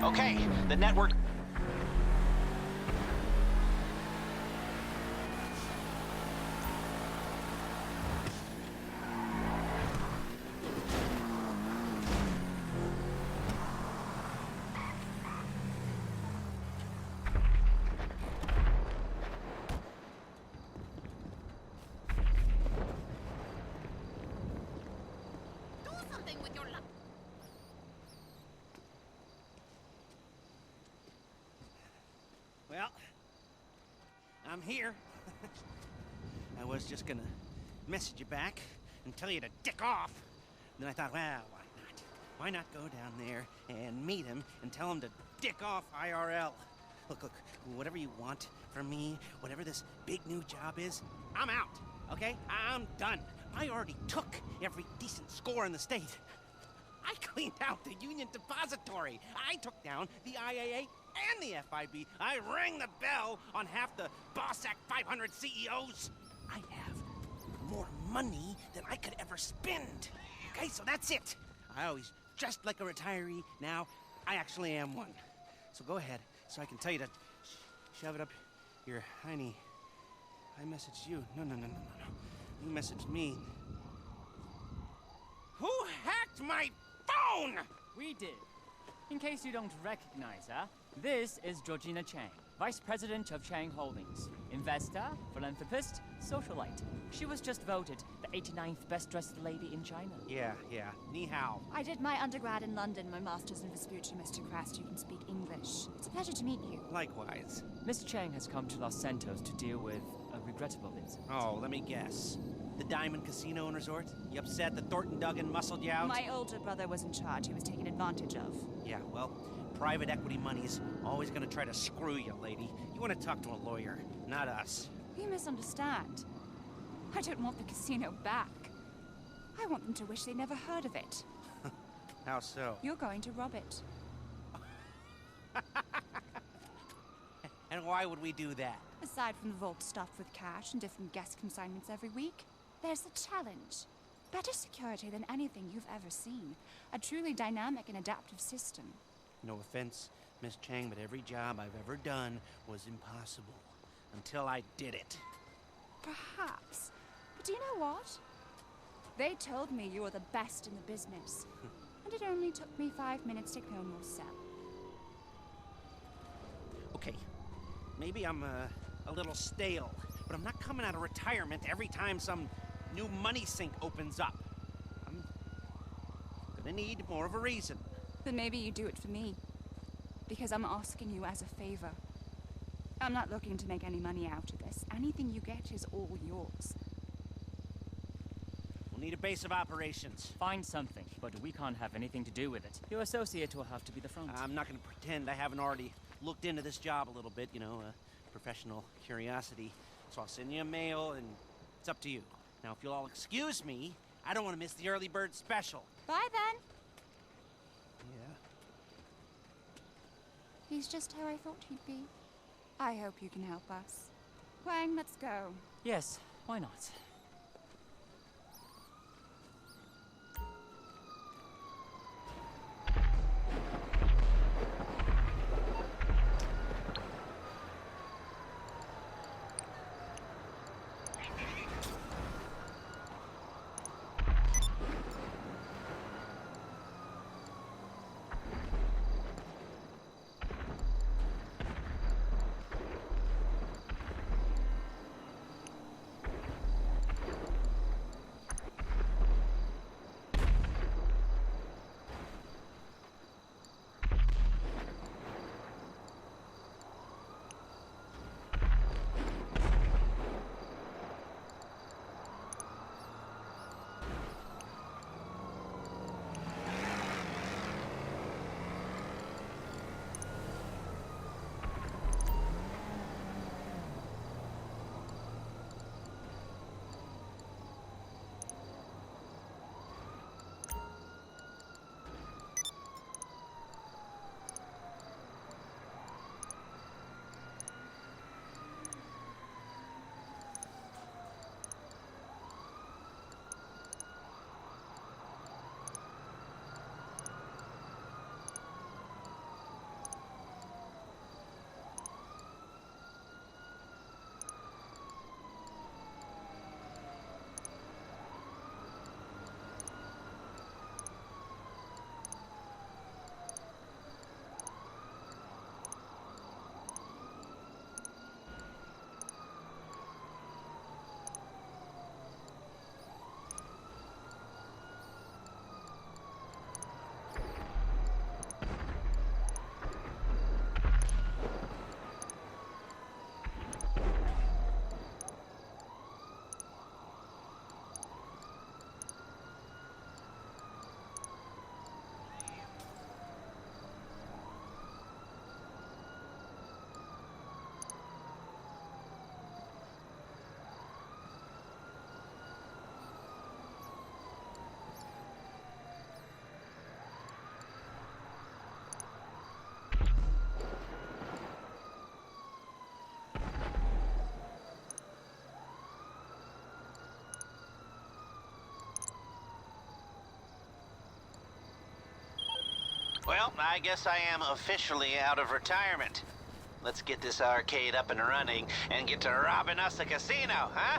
Okay, the network... Well, I'm here. I was just gonna message you back and tell you to dick off. And then I thought, well, why not? Why not go down there and meet him and tell him to dick off IRL? Look, whatever you want from me, whatever this big new job is, I'm out, okay? I'm done. I already took every decent score in the state. I cleaned out the Union Depository. I took down the IAA and the FIB. I rang the bell on half the Boss Act 500 CEOs. I have more money than I could ever spend. Okay, so that's it. I always dressed like a retiree. Now, I actually am one. So go ahead, so I can tell you to shove it up your hiney. I messaged you. No. You messaged me. Who hacked my phone? We did. In case you don't recognize her, this is Georgina Chang, Vice President of Chang Holdings. Investor, philanthropist, socialite. She was just voted the 89th best-dressed lady in China. Yeah. Ni hao. I did my undergrad in London, my master's in respiratory, Mr. Crest. You can speak English. It's a pleasure to meet you. Likewise. Miss Chang has come to Los Santos to deal with a regrettable incident. Oh, let me guess. The Diamond Casino and Resort? You upset that Thornton Duggan muscled you out? My older brother was in charge. He was taken advantage of. Yeah, well, private equity money's always gonna try to screw you, lady. You wanna talk to a lawyer, not us. You misunderstand. I don't want the casino back. I want them to wish they never heard of it. How so? You're going to rob it. And why would we do that? Aside from the vault stuffed with cash and different guest consignments every week, there's the challenge. Better security than anything you've ever seen. A truly dynamic and adaptive system. No offense, Miss Chang, but every job I've ever done was impossible. Until I did it. Perhaps. But do you know what? They told me you were the best in the business. And it only took me 5 minutes to clone your cell. Okay, maybe I'm a little stale, but I'm not coming out of retirement every time some new money sink opens up. I'm gonna need more of a reason. Then maybe you do it for me. Because I'm asking you as a favor. I'm not looking to make any money out of this. Anything you get is all yours. We'll need a base of operations. Find something, but we can't have anything to do with it. Your associate will have to be the front. I'm not gonna pretend I haven't already looked into this job a little bit, you know, professional curiosity. So I'll send you a mail, and it's up to you. Now, if you'll all excuse me, I don't want to miss the early bird special. Bye then. Yeah. He's just how I thought he'd be. I hope you can help us. Wang, let's go. Yes, why not? Well, I guess I am officially out of retirement. Let's get this arcade up and running and get to robbing us a casino, huh?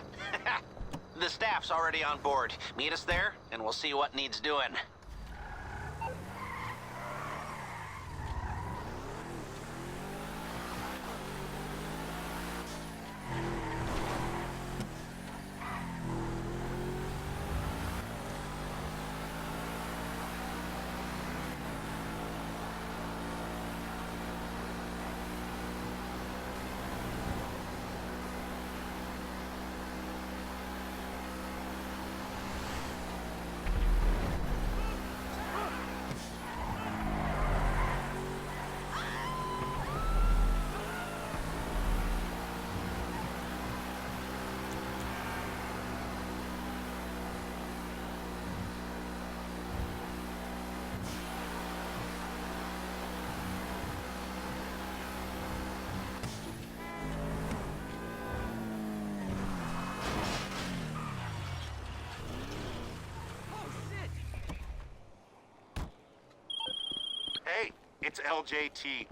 The staff's already on board. Meet us there, and we'll see what needs doing. Hey, it's LJT.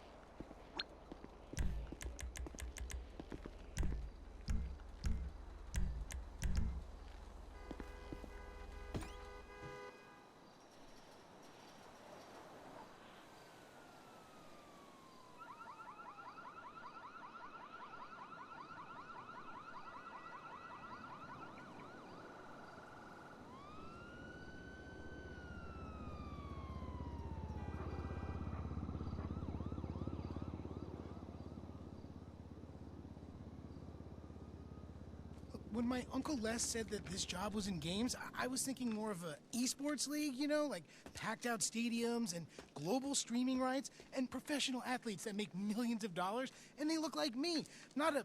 When my Uncle Les said that this job was in games, I was thinking more of a esports league, you know, like packed out stadiums and global streaming rights and professional athletes that make millions of dollars, and they look like me, not a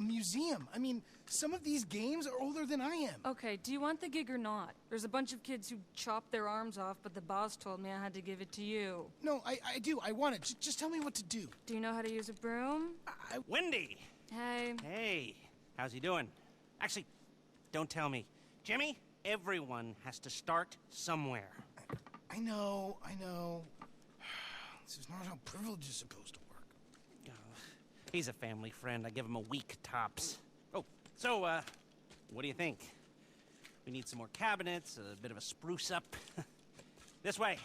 museum. I mean, some of these games are older than I am. Okay, do you want the gig or not? There's a bunch of kids who chopped their arms off, but the boss told me I had to give it to you. No, I do. I want it. Just tell me what to do. Do you know how to use a broom? Wendy! Hey. Hey, how's he doing? Actually, don't tell me. Jimmy, everyone has to start somewhere. I know. This is not how privilege is supposed to work. Oh, he's a family friend. I give him a week tops. Oh, so, what do you think? We need some more cabinets, a bit of a spruce up. This way.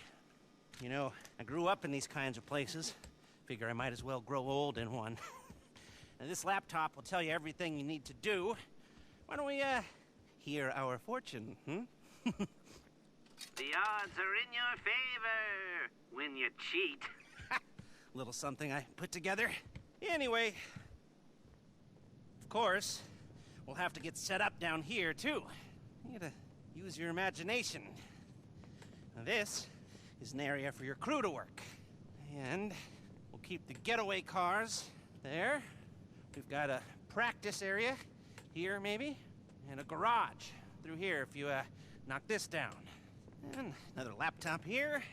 You know, I grew up in these kinds of places. Figure I might as well grow old in one. And this laptop will tell you everything you need to do. Why don't we, hear our fortune, The odds are in your favor when you cheat. Little something I put together. Anyway, of course, we'll have to get set up down here, too. You gotta use your imagination. Now, this is an area for your crew to work. And we'll keep the getaway cars there. We've got a practice area here, maybe, and a garage through here if you, knock this down. And another laptop here,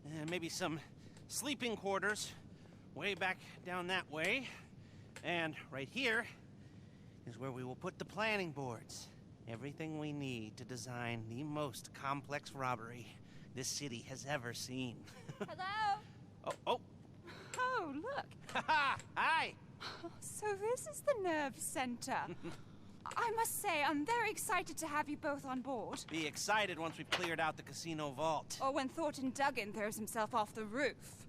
and maybe some sleeping quarters way back down that way. And right here is where we will put the planning boards. Everything we need to design the most complex robbery this city has ever seen. Hello? Oh. Oh, look. Hi! So this is the nerve center. I must say, I'm very excited to have you both on board. Be excited once we've cleared out the casino vault. Or when Thornton Duggan throws himself off the roof.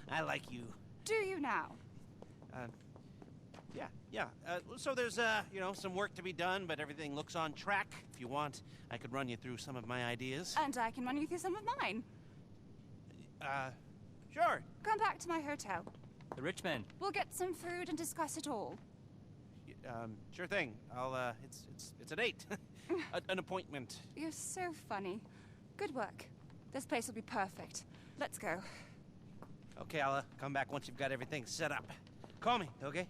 I like you. Do you now? Yeah. So there's, some work to be done, but everything looks on track. If you want, I could run you through some of my ideas. And I can run you through some of mine. Sure. Come back to my hotel. The rich man. We'll get some food and discuss it all. Sure thing. I'll, it's a date. An appointment. You're so funny. Good work. This place will be perfect. Let's go. Okay, I'll come back once you've got everything set up. Call me, okay?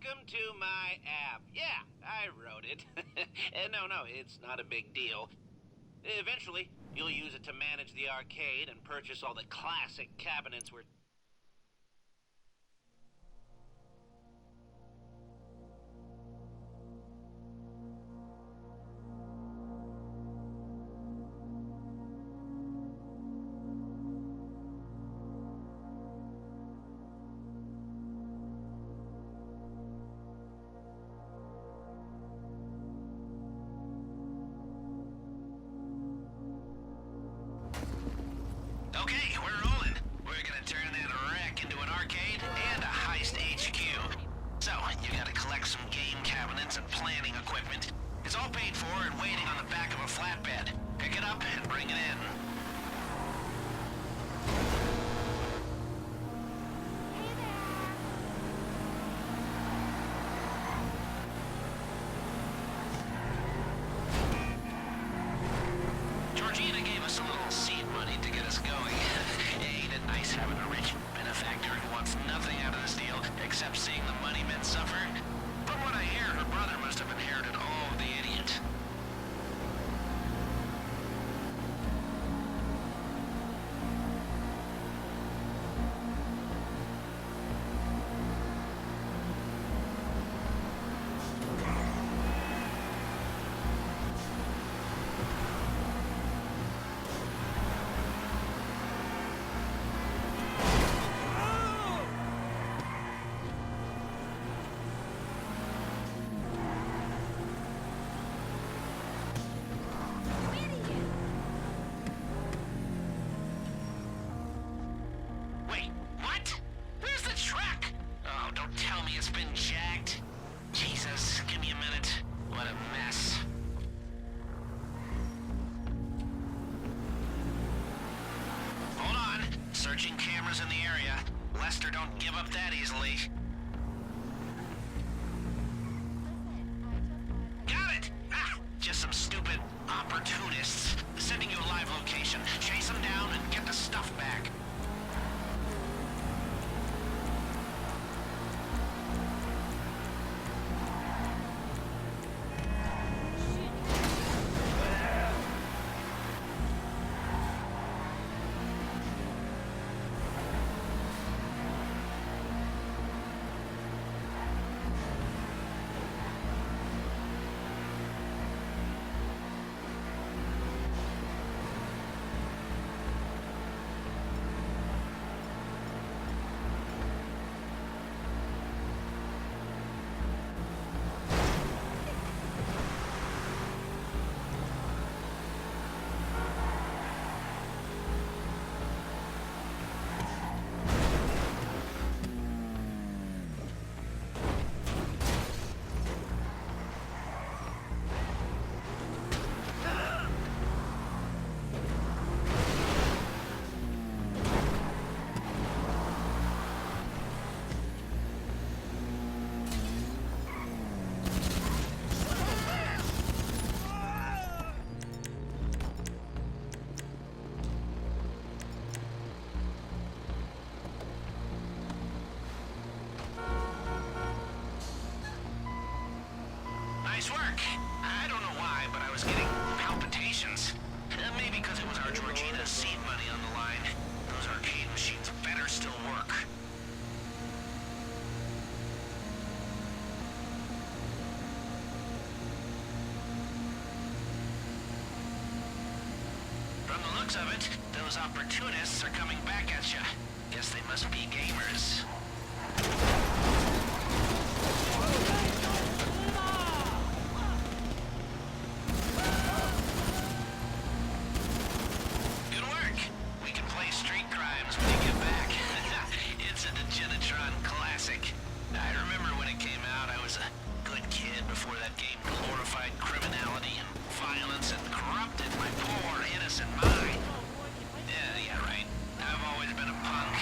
Welcome to my app. Yeah, I wrote it. No, it's not a big deal. Eventually, you'll use it to manage the arcade and purchase all the classic cabinets we're... Okay, we're rolling. We're gonna turn that wreck into an arcade and a heist HQ. So, you gotta collect some game cabinets and planning equipment. It's all paid for and waiting on the back of a flatbed. Pick it up and bring it in. Georgina gave us a little seed money to get us going. Ain't it nice having a rich benefactor who wants nothing out of this deal except seeing the money men suffer? From what I hear, her brother must have inherited all of the idiot. Wait, what? Where's the truck? Oh, don't tell me it's been jacked. Jesus, give me a minute. What a mess. Hold on. Searching cameras in the area. Lester don't give up that easily. Got it! Ah, just some stupid opportunists. Sending you a live location. Chase them down and get the stuff back. Nice work. I don't know why, but I was getting palpitations. Maybe because it was our Georgina's seed money on the line. Those arcade machines better still work. From the looks of it, those opportunists are coming back at you. Guess they must be gamers. Good work. We can play Street Crimes when you get back. It's a Degenitron classic. I remember when it came out, I was a good kid before that game glorified criminality and violence and corrupted my poor, innocent mind. Yeah, right. I've always been a punk.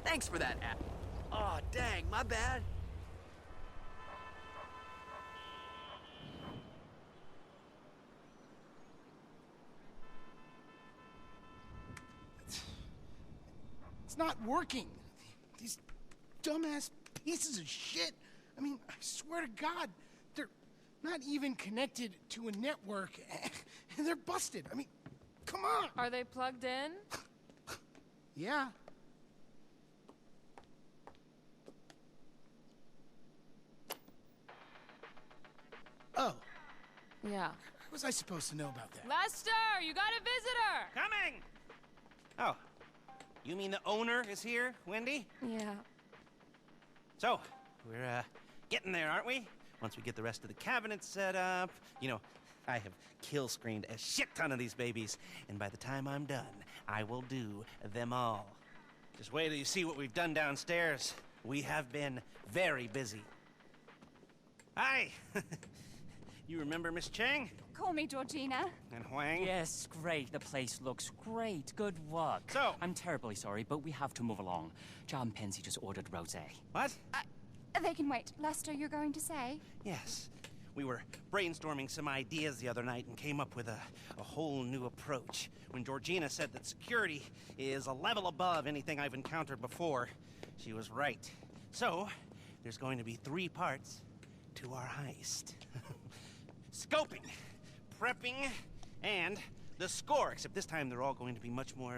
Thanks for that. Oh, dang, my bad. It's not working. These dumbass pieces of shit. I mean, I swear to God, they're not even connected to a network, and they're busted. I mean, come on. Are they plugged in? Yeah. Oh, Yeah. how was I supposed to know about that? Lester, you got a visitor! Coming! Oh, you mean the owner is here, Wendy? Yeah. So, we're, getting there, aren't we? Once we get the rest of the cabinets set up, you know, I have kill screened a shit ton of these babies, and by the time I'm done, I will do them all. Just wait till you see what we've done downstairs. We have been very busy. Hi! You remember Miss Chang? Call me Georgina. And Huang? Yes, great. The place looks great. Good work. So- I'm terribly sorry, but we have to move along. John Pensy just ordered rosé. What? They can wait. Lester, you're going to say? Yes. We were brainstorming some ideas the other night and came up with a whole new approach. When Georgina said that security is a level above anything I've encountered before, she was right. So, there's going to be 3 parts to our heist. Scoping, prepping, and the score, except this time they're all going to be much more,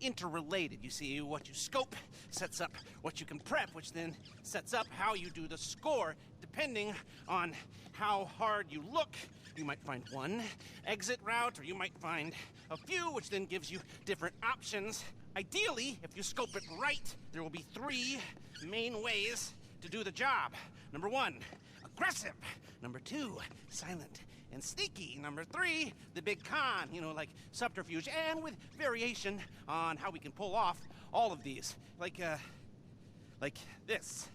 interrelated. You see, what you scope sets up what you can prep, which then sets up how you do the score. Depending on how hard you look, you might find one exit route, or you might find a few, which then gives you different options. Ideally, if you scope it right, there will be 3 main ways to do the job. Number 1, aggressive. Number 2, silent and sneaky. Number 3, the big con, you know, like subterfuge, and with variation on how we can pull off all of these. Like this.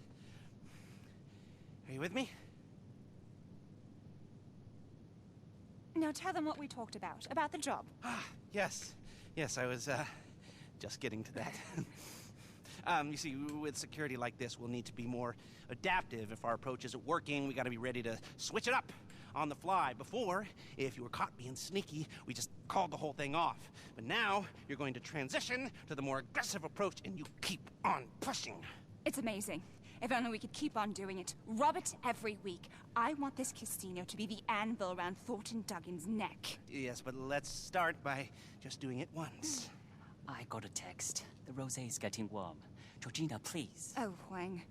Are you with me? Now tell them what we talked about the job. Yes. Yes, I was, just getting to that. You see, with security like this, we'll need to be more adaptive. If our approach isn't working, we gotta be ready to switch it up on the fly. Before, if you were caught being sneaky, we just called the whole thing off. But now, you're going to transition to the more aggressive approach, and you keep on pushing. It's amazing. If only we could keep on doing it. Rob it every week. I want this casino to be the anvil around Thornton Duggan's neck. Yes, but let's start by just doing it once. I got a text. The rosé is getting warm. Georgina, please. Oh, Huang.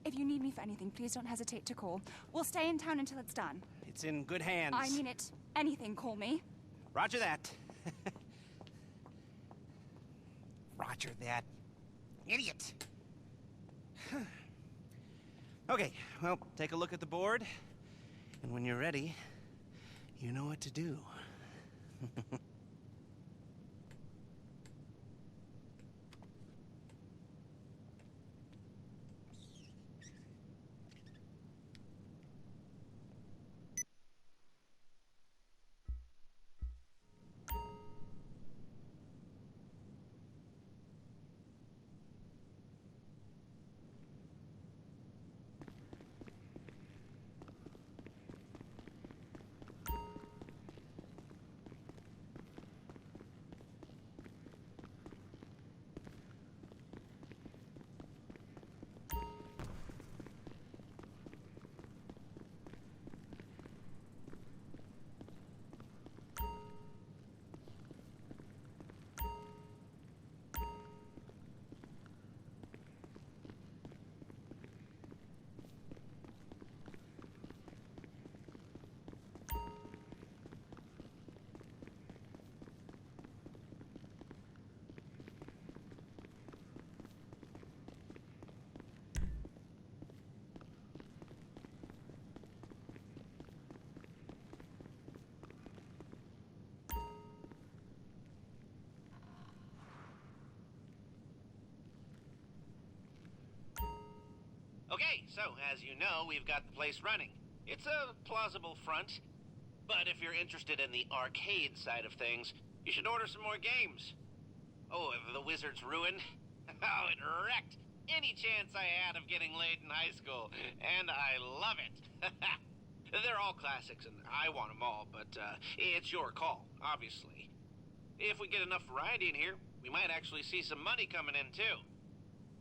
If you need me for anything, please don't hesitate to call. We'll stay in town until it's done. It's in good hands. I mean it. Anything, call me. Roger that. Roger that. Idiot. Okay, well, take a look at the board. And when you're ready, you know what to do. Okay, so as you know, we've got the place running. It's a plausible front, but if you're interested in the arcade side of things, you should order some more games. Oh, the Wizard's Ruin? Oh, it wrecked. any chance I had of getting laid in high school, and I love it. They're all classics, and I want them all, but it's your call, obviously. If we get enough variety in here, we might actually see some money coming in, too.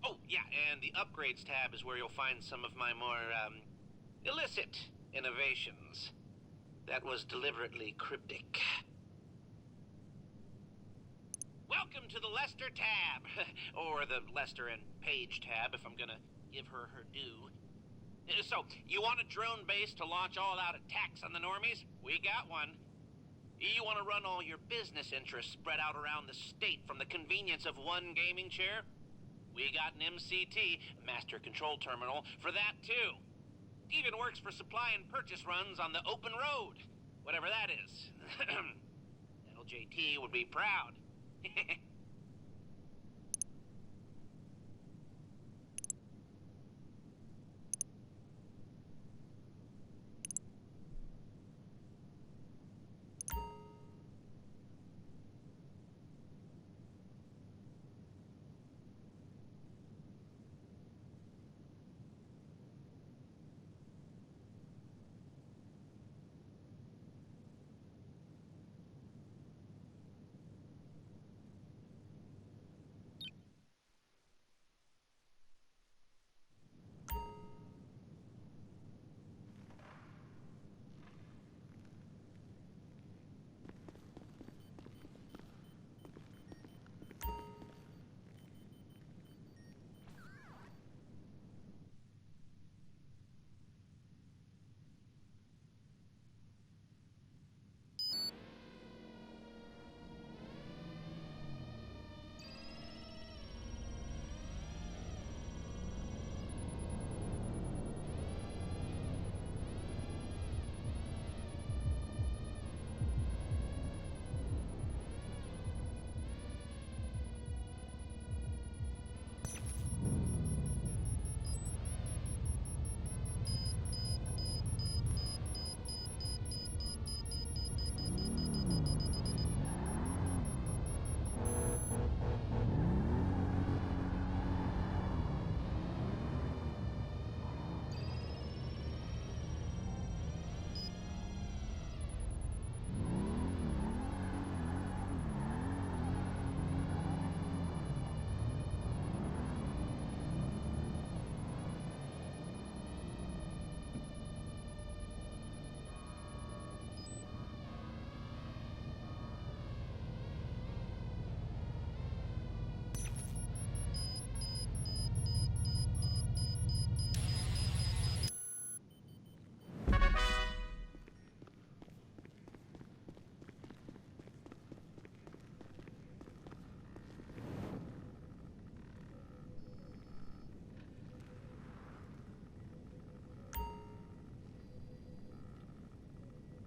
Oh, yeah, and the upgrades tab is where you'll find some of my more, illicit innovations. That was deliberately cryptic. Welcome to the Lester tab, or the Lester and Paige tab, if I'm gonna give her her due. So, you want a drone base to launch all-out attacks on the normies? We got one. You want to run all your business interests spread out around the state from the convenience of one gaming chair? We got an MCT, Master Control Terminal, for that too. Even works for supply and purchase runs on the open road, whatever that is. LJT would be proud.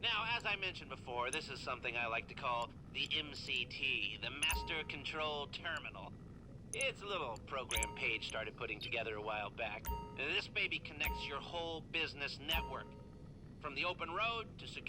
Now, as I mentioned before, this is something I like to call the MCT, the Master Control Terminal. It's a little program Paige started putting together a while back. This baby connects your whole business network, from the open road to security.